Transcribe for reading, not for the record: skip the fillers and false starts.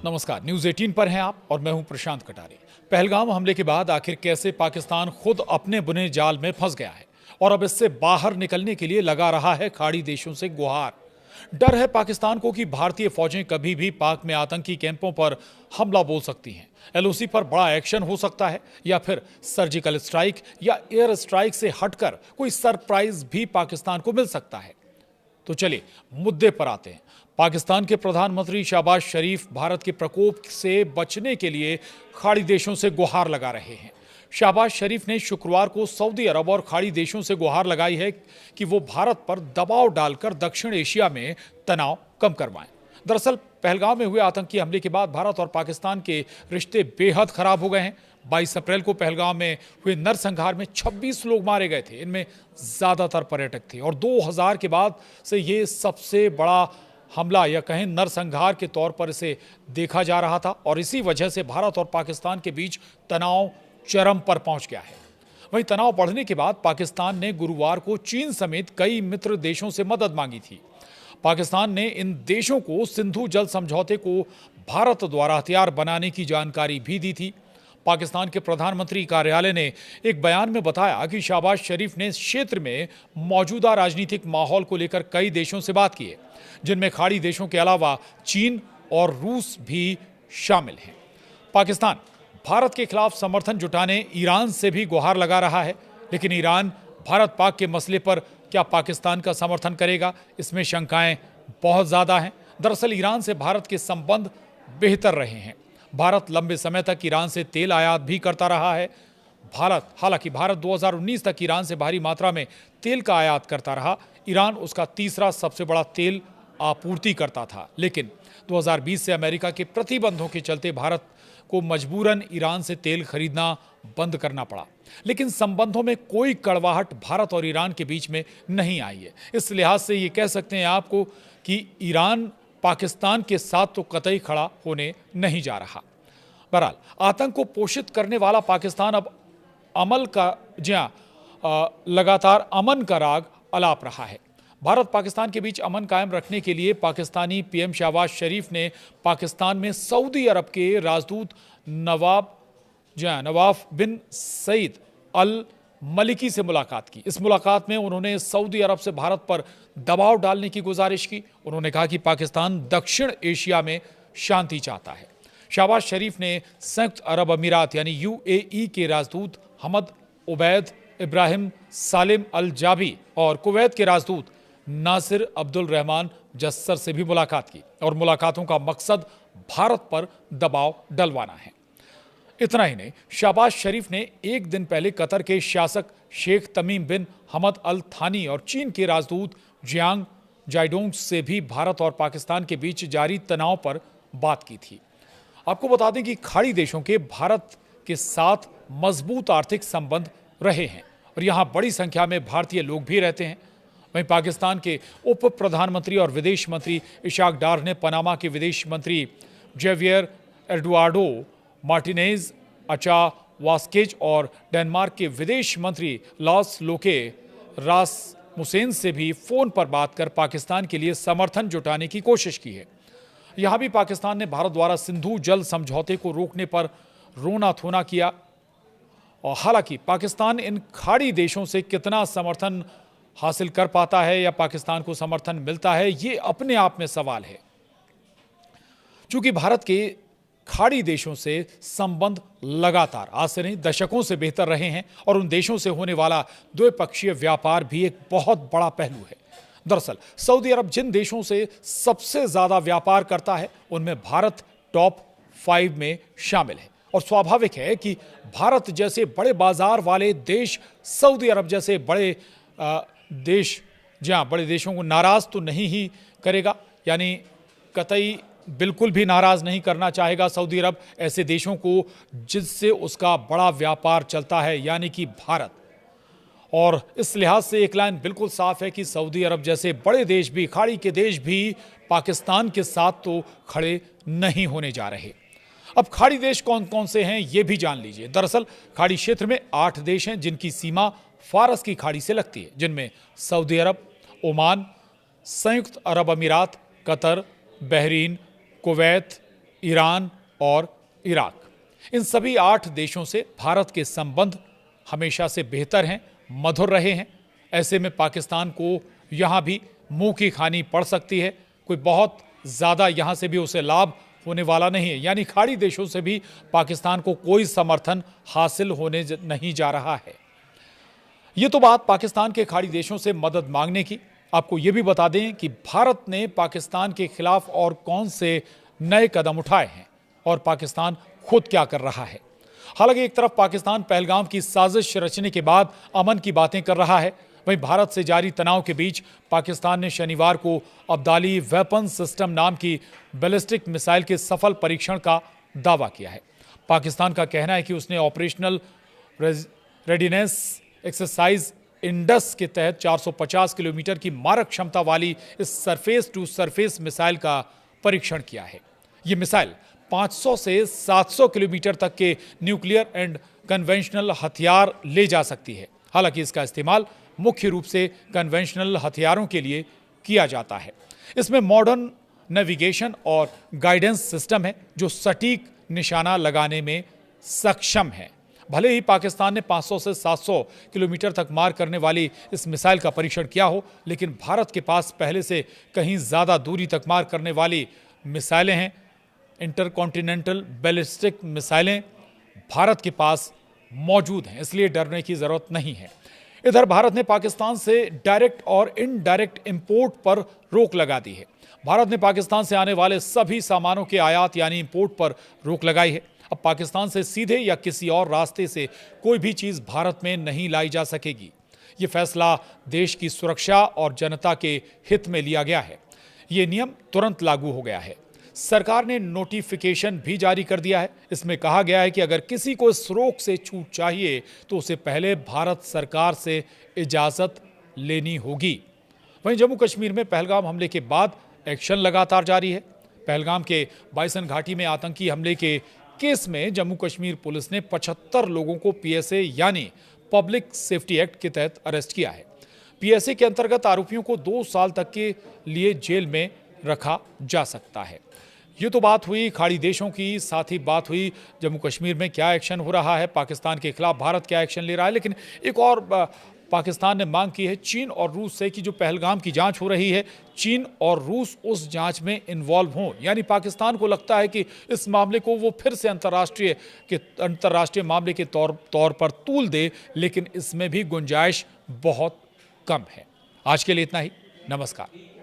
नमस्कार, न्यूज 18 पर हैं आप और मैं हूं प्रशांत कटारे। पहलगाम हमले के बाद आखिर कैसे पाकिस्तान खुद अपने बुने जाल में फंस गया है और अब इससे बाहर निकलने के लिए लगा रहा है खाड़ी देशों से गुहार। डर है पाकिस्तान को कि भारतीय फौजें कभी भी पाक में आतंकी कैंपों पर हमला बोल सकती हैं। एलओसी पर बड़ा एक्शन हो सकता है या फिर सर्जिकल स्ट्राइक या एयर स्ट्राइक से हटकर कोई सरप्राइज भी पाकिस्तान को मिल सकता है। तो चलिए मुद्दे पर आते हैं। पाकिस्तान के प्रधानमंत्री शहबाज शरीफ भारत के प्रकोप से बचने के लिए खाड़ी देशों से गुहार लगा रहे हैं। शहबाज शरीफ ने शुक्रवार को सऊदी अरब और खाड़ी देशों से गुहार लगाई है कि वो भारत पर दबाव डालकर दक्षिण एशिया में तनाव कम करवाएं। दरअसल पहलगाम में हुए आतंकी हमले के बाद भारत और पाकिस्तान के रिश्ते बेहद खराब हो गए हैं। 22 अप्रैल को पहलगाम में हुए नरसंहार में 26 लोग मारे गए थे। इनमें ज्यादातर पर्यटक थे और 2000 के बाद से ये सबसे बड़ा हमला या कहें नरसंहार के तौर पर इसे देखा जा रहा था और इसी वजह से भारत और पाकिस्तान के बीच तनाव चरम पर पहुंच गया है। वहीं तनाव बढ़ने के बाद पाकिस्तान ने गुरुवार को चीन समेत कई मित्र देशों से मदद मांगी थी। पाकिस्तान ने इन देशों को सिंधु जल समझौते को भारत द्वारा हथियार बनाने की जानकारी भी दी थी। पाकिस्तान के प्रधानमंत्री कार्यालय ने एक बयान में बताया कि शहबाज शरीफ ने इस क्षेत्र में मौजूदा राजनीतिक माहौल को लेकर कई देशों से बात की है, जिनमें खाड़ी देशों के अलावा चीन और रूस भी शामिल हैं। पाकिस्तान भारत के खिलाफ समर्थन जुटाने ईरान से भी गुहार लगा रहा है, लेकिन ईरान भारत पाक के मसले पर क्या पाकिस्तान का समर्थन करेगा, इसमें शंकाएं बहुत ज्यादा हैं। दरअसल ईरान से भारत के संबंध बेहतर रहे हैं। भारत लंबे समय तक ईरान से तेल आयात भी करता रहा है। हालांकि भारत 2019 तक ईरान से भारी मात्रा में तेल का आयात करता रहा। ईरान उसका तीसरा सबसे बड़ा तेल आपूर्ति करता था, लेकिन 2020 से अमेरिका के प्रतिबंधों के चलते भारत को मजबूरन ईरान से तेल खरीदना बंद करना पड़ा। लेकिन संबंधों में कोई कड़वाहट भारत और ईरान के बीच में नहीं आई है। इस लिहाज से ये कह सकते हैं आपको कि ईरान पाकिस्तान के साथ तो कतई खड़ा होने नहीं जा रहा। बहरहाल आतंक को पोषित करने वाला पाकिस्तान अब लगातार अमन का राग अलाप रहा है। भारत पाकिस्तान के बीच अमन कायम रखने के लिए पाकिस्तानी पीएम शहबाज शरीफ ने पाकिस्तान में सऊदी अरब के राजदूत नवाफ बिन सईद अल मलिकी से मुलाकात की। इस मुलाकात में उन्होंने सऊदी अरब से भारत पर दबाव डालने की गुजारिश की। उन्होंने कहा कि पाकिस्तान दक्षिण एशिया में शांति चाहता है। शहबाज शरीफ ने संयुक्त अरब अमीरात यानी यूएई के राजदूत हमद उबैद इब्राहिम सालिम अल जाबी और कुवैत के राजदूत नासिर अब्दुल रहमान जस्सर से भी मुलाकात की और मुलाकातों का मकसद भारत पर दबाव डलवाना है। इतना ही नहीं, शहबाज शरीफ ने एक दिन पहले कतर के शासक शेख तमीम बिन हमद अल थानी और चीन के राजदूत जियांग जाइडोंग से भी भारत और पाकिस्तान के बीच जारी तनाव पर बात की थी। आपको बता दें कि खाड़ी देशों के भारत के साथ मजबूत आर्थिक संबंध रहे हैं और यहाँ बड़ी संख्या में भारतीय लोग भी रहते हैं। वहीं पाकिस्तान के उप प्रधानमंत्री और विदेश मंत्री इशाक डार ने पनामा के विदेश मंत्री जेवियर एडुआर्डो मार्टिनेज अचा वास्केज और डेनमार्क के विदेश मंत्री लॉस लोके रासमुसेन से भी फोन पर बात कर पाकिस्तान के लिए समर्थन जुटाने की कोशिश की है। यहां भी पाकिस्तान ने भारत द्वारा सिंधु जल समझौते को रोकने पर रोना धोना किया और हालांकि पाकिस्तान इन खाड़ी देशों से कितना समर्थन हासिल कर पाता है या पाकिस्तान को समर्थन मिलता है, ये अपने आप में सवाल है। चूंकि भारत के खाड़ी देशों से संबंध लगातार आज से नहीं दशकों से बेहतर रहे हैं और उन देशों से होने वाला द्विपक्षीय व्यापार भी एक बहुत बड़ा पहलू है। दरअसल सऊदी अरब जिन देशों से सबसे ज्यादा व्यापार करता है उनमें भारत टॉप 5 में शामिल है और स्वाभाविक है कि भारत जैसे बड़े बाजार वाले देश सऊदी अरब जैसे बड़े देशों को नाराज तो नहीं ही करेगा, यानी कतई बिल्कुल भी नाराज नहीं करना चाहेगा सऊदी अरब ऐसे देशों को जिससे उसका बड़ा व्यापार चलता है, यानी कि भारत। और इस लिहाज से एक लाइन बिल्कुल साफ है कि सऊदी अरब जैसे बड़े देश भी, खाड़ी के देश भी पाकिस्तान के साथ तो खड़े नहीं होने जा रहे। अब खाड़ी देश कौन कौन से हैं ये भी जान लीजिए। दरअसल खाड़ी क्षेत्र में 8 देश हैं जिनकी सीमा फारस की खाड़ी से लगती है, जिनमें सऊदी अरब, ओमान, संयुक्त अरब अमीरात, कतर, बहरीन, कुवैत, ईरान और इराक। इन सभी 8 देशों से भारत के संबंध हमेशा से बेहतर हैं, मधुर रहे हैं। ऐसे में पाकिस्तान को यहाँ भी मुंह की खानी पड़ सकती है। कोई बहुत ज़्यादा यहाँ से भी उसे लाभ होने वाला नहीं है, यानी खाड़ी देशों से भी पाकिस्तान को कोई समर्थन हासिल होने नहीं जा रहा है। ये तो बात पाकिस्तान के खाड़ी देशों से मदद मांगने की। आपको ये भी बता दें कि भारत ने पाकिस्तान के खिलाफ और कौन से नए कदम उठाए हैं और पाकिस्तान खुद क्या कर रहा है। हालांकि एक तरफ पाकिस्तान पहलगाम की साजिश रचने के बाद अमन की बातें कर रहा है, वहीं भारत से जारी तनाव के बीच पाकिस्तान ने शनिवार को अब्दाली वेपन सिस्टम नाम की बैलिस्टिक मिसाइल के सफल परीक्षण का दावा किया है। पाकिस्तान का कहना है कि उसने ऑपरेशनल रेडिनेस एक्सरसाइज इंडस के तहत 450 किलोमीटर की मारक क्षमता वाली इस सरफेस टू सरफेस मिसाइल का परीक्षण किया है। ये मिसाइल 500 से 700 किलोमीटर तक के न्यूक्लियर एंड कन्वेंशनल हथियार ले जा सकती है। हालांकि इसका इस्तेमाल मुख्य रूप से कन्वेंशनल हथियारों के लिए किया जाता है। इसमें मॉडर्न नेविगेशन और गाइडेंस सिस्टम है जो सटीक निशाना लगाने में सक्षम है। भले ही पाकिस्तान ने 500 से 700 किलोमीटर तक मार करने वाली इस मिसाइल का परीक्षण किया हो, लेकिन भारत के पास पहले से कहीं ज़्यादा दूरी तक मार करने वाली मिसाइलें हैं। इंटरकॉन्टिनेंटल बैलिस्टिक मिसाइलें भारत के पास मौजूद हैं, इसलिए डरने की ज़रूरत नहीं है। इधर भारत ने पाकिस्तान से डायरेक्ट और इनडायरेक्ट इंपोर्ट पर रोक लगा दी है। भारत ने पाकिस्तान से आने वाले सभी सामानों के आयात यानी इंपोर्ट पर रोक लगाई है। अब पाकिस्तान से सीधे या किसी और रास्ते से कोई भी चीज़ भारत में नहीं लाई जा सकेगी। ये फैसला देश की सुरक्षा और जनता के हित में लिया गया है। ये नियम तुरंत लागू हो गया है। सरकार ने नोटिफिकेशन भी जारी कर दिया है। इसमें कहा गया है कि अगर किसी को इस रोक से छूट चाहिए तो उसे पहले भारत सरकार से इजाज़त लेनी होगी। वहीं जम्मू कश्मीर में पहलगाम हमले के बाद एक्शन लगातार जारी है। पहलगाम के बाइसन घाटी में आतंकी हमले के केस में जम्मू कश्मीर पुलिस ने 75 लोगों को पीएसए यानी पब्लिक सेफ्टी एक्ट के तहत अरेस्ट किया है। पीएसए के अंतर्गत आरोपियों को 2 साल तक के लिए जेल में रखा जा सकता है। ये तो बात हुई खाड़ी देशों की, साथ ही बात हुई जम्मू कश्मीर में क्या एक्शन हो रहा है, पाकिस्तान के खिलाफ भारत क्या एक्शन ले रहा है। लेकिन एक और पाकिस्तान ने मांग की है चीन और रूस से कि जो पहलगाम की जांच हो रही है, चीन और रूस उस जांच में इन्वॉल्व हों। यानी पाकिस्तान को लगता है कि इस मामले को वो फिर से अंतर्राष्ट्रीय मामले के तौर पर तूल दे, लेकिन इसमें भी गुंजाइश बहुत कम है। आज के लिए इतना ही। नमस्कार।